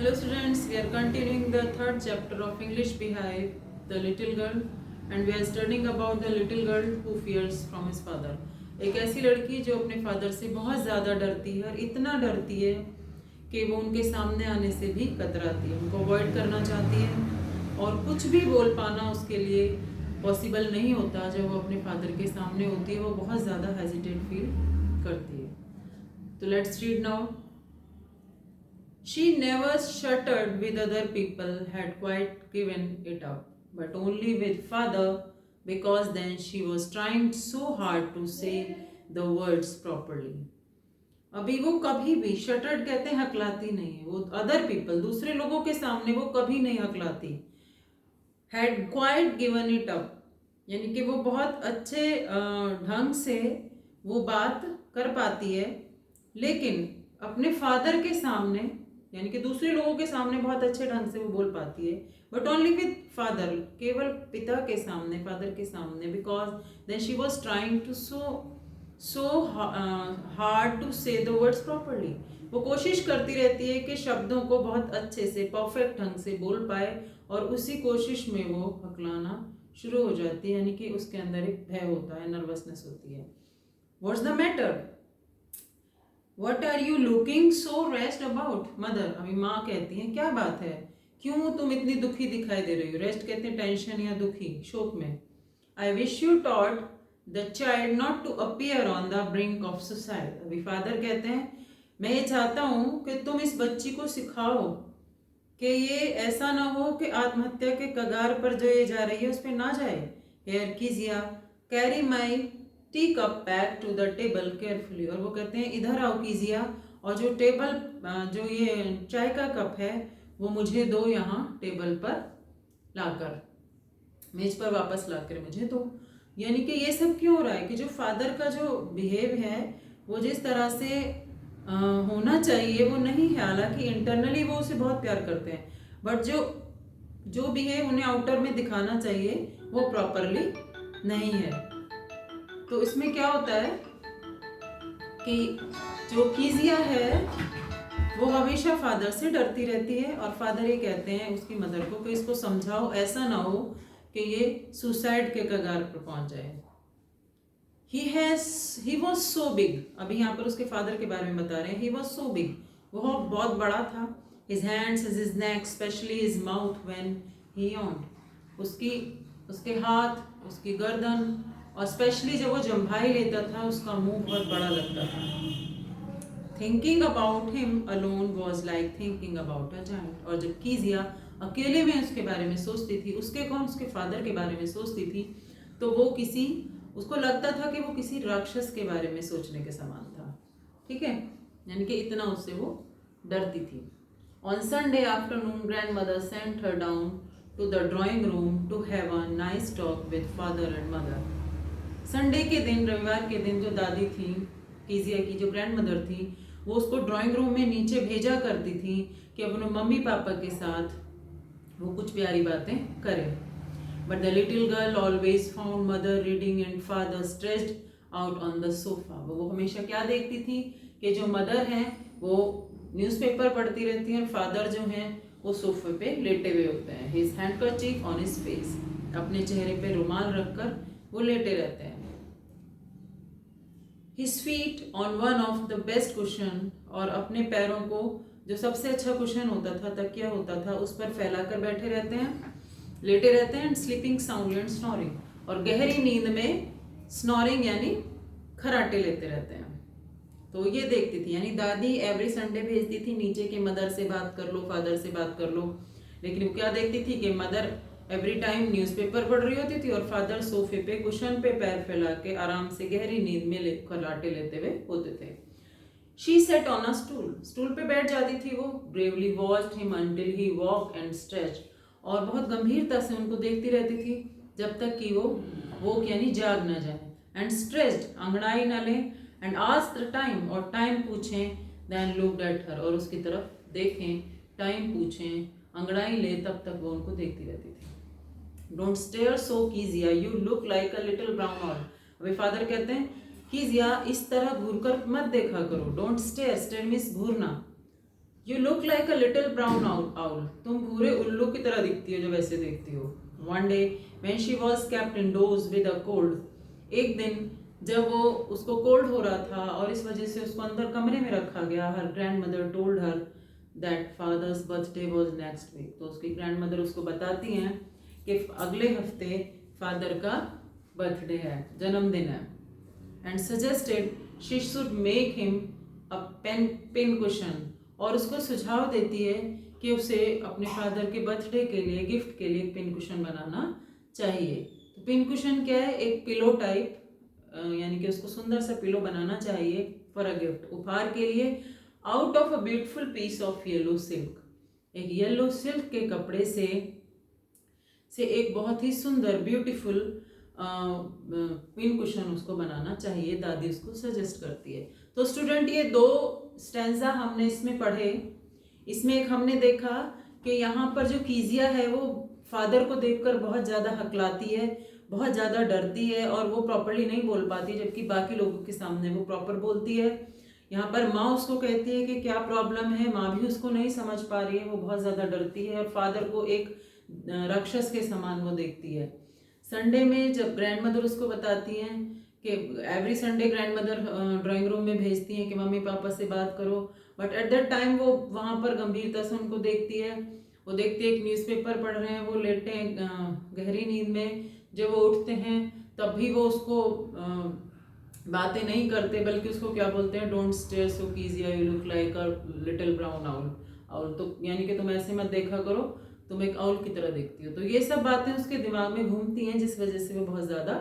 Hello students, we are continuing the third chapter of English Beehive, the little girl, and we are studying about the little girl who fears from his father. एक ऐसी लड़की जो अपने father से बहुत ज़्यादा डरती है और इतना डरती है कि वो उनके सामने आने से भी कतराती है, उनको अवॉइड करना चाहती है और कुछ भी बोल पाना उसके लिए पॉसिबल नहीं होता। जब वो अपने फादर के सामने होती है वो बहुत ज़्यादा हेजिटेट फील करती है। तो let's read now. She never shuttered with other people, had quite given it up, but only with father, because then she was trying so hard to say the words properly. अभी वो कभी भी shattered कहते हैं हकलाती नहीं है, वो other people दूसरे लोगों के सामने वो कभी नहीं हकलाती। Had quite given it up यानी कि वो बहुत अच्छे ढंग से वो बात कर पाती है, लेकिन अपने फादर के सामने यानी कि दूसरे लोगों के सामने बहुत अच्छे ढंग से वो बोल पाती है, बट ओनली विद फादर, केवल पिता के सामने, फादर के सामने, because then she was trying to so hard to say the words properly. वो कोशिश करती रहती है कि शब्दों को बहुत अच्छे से परफेक्ट ढंग से बोल पाए और उसी कोशिश में वो हकलाना शुरू हो जाती है, यानी कि उसके अंदर एक भय होता है, नर्वसनेस होती है। What's the matter, What are you looking so rest about? Mother, अभी माँ कहती हैं क्या बात है, क्यों तुम इतनी दुखी दिखाई दे रही हो। रेस्ट कहते हैं टेंशन या दुखी, शोक में। I wish you taught the child not to appear on the brink of suicide. अभी फादर कहते हैं मैं ये चाहता हूँ कि तुम इस बच्ची को सिखाओ कि ये ऐसा ना हो कि आत्महत्या के कगार पर जो ये जा रही है उस पर ना जाए। Here Kezia carry my teacup back to the table carefully, और वो कहते हैं इधर आओ कीजिया और जो टेबल जो ये चाय का कप है वो मुझे दो, यहाँ टेबल पर लाकर, मेज पर वापस लाकर मुझे दो। यानी कि ये सब क्यों हो रहा है कि जो फादर का जो बिहेव है वो जिस तरह से होना चाहिए वो नहीं है। हालांकि इंटरनली वो उसे बहुत प्यार करते हैं, बट जो बिहेव उन्हें आउटर में दिखाना चाहिए वो प्रॉपरली नहीं है। तो इसमें क्या होता है कि जो कीजिया है वो हमेशा फादर से डरती रहती है और फादर ये कहते हैं उसकी मदर को कि इसको समझाओ ऐसा ना हो कि ये सुसाइड के कगार पर पहुंच जाए। ही वॉज सो बिग, अभी यहाँ पर उसके फादर के बारे में बता रहे हैं। ही वॉज सो बिग, वो बहुत बड़ा था। His hands, his neck, specially his mouth when he yawned, उसके हाथ, उसकी गर्दन और स्पेशली जब वो जम्भाई लेता था उसका मुंह बहुत बड़ा लगता था। Thinking about him alone was like thinking about a giant, और जब कीजिया अकेले में उसके बारे में सोचती थी, उसके फादर के बारे में सोचती थी, तो वो उसको लगता था कि वो किसी राक्षस के बारे में सोचने के समान था। ठीक है, यानी कि इतना उससे वो डरती थी। On Sunday afternoon grandmother sent her down to the drawing room to have a nice talk with father and mother. Sunday के दिन, रविवार के दिन, जो दादी थी कीजिया की, जो ग्रैंड मदर थी, वो उसको ड्राइंग रूम में नीचे भेजा करती थी कि अपने मम्मी पापा के साथ वो कुछ प्यारी बातें करे। But the little girl always found mother reading and father stressed out on the sofa. वो हमेशा क्या देखती थी कि जो मदर हैं वो न्यूज़पेपर पढ़ती रहती हैं और फादर जो हैं वो सोफे पे लेटे हुए होते हैं। His handkerchief on his face, अपने चेहरे पे रुमाल रखकर वो लेटे रहते हैं। His feet on one of the best cushion, और अपने पैरों को जो सबसे अच्छा कुशन होता था, तकिया होता था, उस पर फैलाकर बैठे रहते हैं, लेटे रहते हैं। स्लीपिंग साउंडली एंड स्नोरिंग, और गहरी नींद में स्नोरिंग यानी खराटे लेते रहते हैं। तो ये देखती थी, यानी दादी एवरी संडे भेजती थी नीचे कि मदर से बात कर लो, फादर से बात कर लो, लेकिन वो क्या देखती थी कि मदर एवरी टाइम न्यूज़पेपर पढ़ रही होती थी और फादर सोफे पे कुशन पे पैर फैला के आराम से गहरी नींद में खराटे लेते हुए होते थे। She said on a stool पे बैठ जाती थी वो। Bravely watched him until he walk and stretch, और बहुत गंभीरता से उनको देखती रहती थी जब तक कि वो यानी जाग ना जाए। एंड स्ट्रेस्ड, अंगड़ाई ना लें। एंड आस्क्ड द टाइम, और टाइम पूछें। देन लुक्ड एट हर, और उसकी तरफ देखें, टाइम पूछें, अंगड़ाई ले, तब तक वो उनको देखती रहती थी। Don't stare so Kezia, you look like a little brown owl. अभी फादर कहते हैं कीजिया इस तरह घूरकर मत देखा करो। डोंट स्टेयर, स्टेयर मीन्स घूरना, you look like a little brown owl, तुम भूरे उल्लू की तरह दिखती हो जो वैसे देखती हो। One day when she was kept indoors with a cold, एक दिन जब वो उसको कोल्ड हो रहा था और इस वजह से उसको अंदर कमरे में रखा गया, her grandmother told her that father's birthday was next week, तो उसकी ग्रैंड मदर उसको बताती हैं कि अगले हफ्ते फादर का बर्थडे है, जन्मदिन है। And suggested she should make him a pin cushion, और उसको सुझाव देती है कि उसे अपने फादर के बर्थडे के लिए गिफ्ट के लिए पिन कुशन बनाना चाहिए। तो पिन कुशन क्या है, एक पिलो टाइप, यानी कि उसको सुंदर सा पिलो बनाना चाहिए फॉर अ गिफ्ट, उपहार के लिए, out of a beautiful piece of yellow silk, एक येलो सिल्क के कपड़े से एक बहुत ही सुंदर ब्यूटीफुल पिन कुशन उसको बनाना चाहिए, दादी उसको सजेस्ट करती है। तो स्टूडेंट ये दो स्टैंजा हमने इसमें पढ़े। इसमें एक हमने देखा कि यहाँ पर जो कीजिया है वो फादर को देखकर बहुत ज़्यादा हकलाती है, बहुत ज़्यादा डरती है और वो प्रॉपरली नहीं बोल पाती, जबकि बाकी लोगों के सामने वो प्रॉपर बोलती है। यहाँ पर माँ उसको कहती है कि क्या प्रॉब्लम है, माँ भी उसको नहीं समझ पा रही है, वो बहुत ज़्यादा डरती है और फादर को एक राक्षस के समान वो देखती है। संडे में जब ग्रैंड मदर उसको बताती हैं कि every Sunday grand mother drawing room में भेजती हैं कि मम्मी पापा से बात करो, बट एट दैट टाइम वो वहाँ पर गंभीरता से उनको देखती है। वो देखती है एक न्यूज़पेपर पढ़ रहे हैं, वो लेटे हैं गहरी नींद में, जब वो उठते हैं तब भी वो उसको बातें नहीं करते, बल्कि उसको क्या बोलते हैं, don't stare so Kezia, you look like a little brown owl. Owl तो यानी कि तुम ऐसे मत देखा करो, तुम एक आउल की तरह दिखती हो। तो ये सब बातें उसके दिमाग में घूमती हैं, जिस वजह से वो बहुत ज़्यादा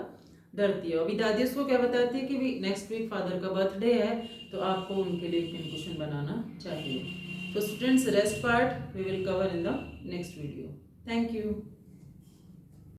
डरती है। अभी दादी उसको क्या बताती है कि भी नेक्स्ट वीक फादर का बर्थडे है, तो आपको उनके लिए पिन कुशन बनाना चाहिए। तो students, rest part we will cover in the next video. Thank you.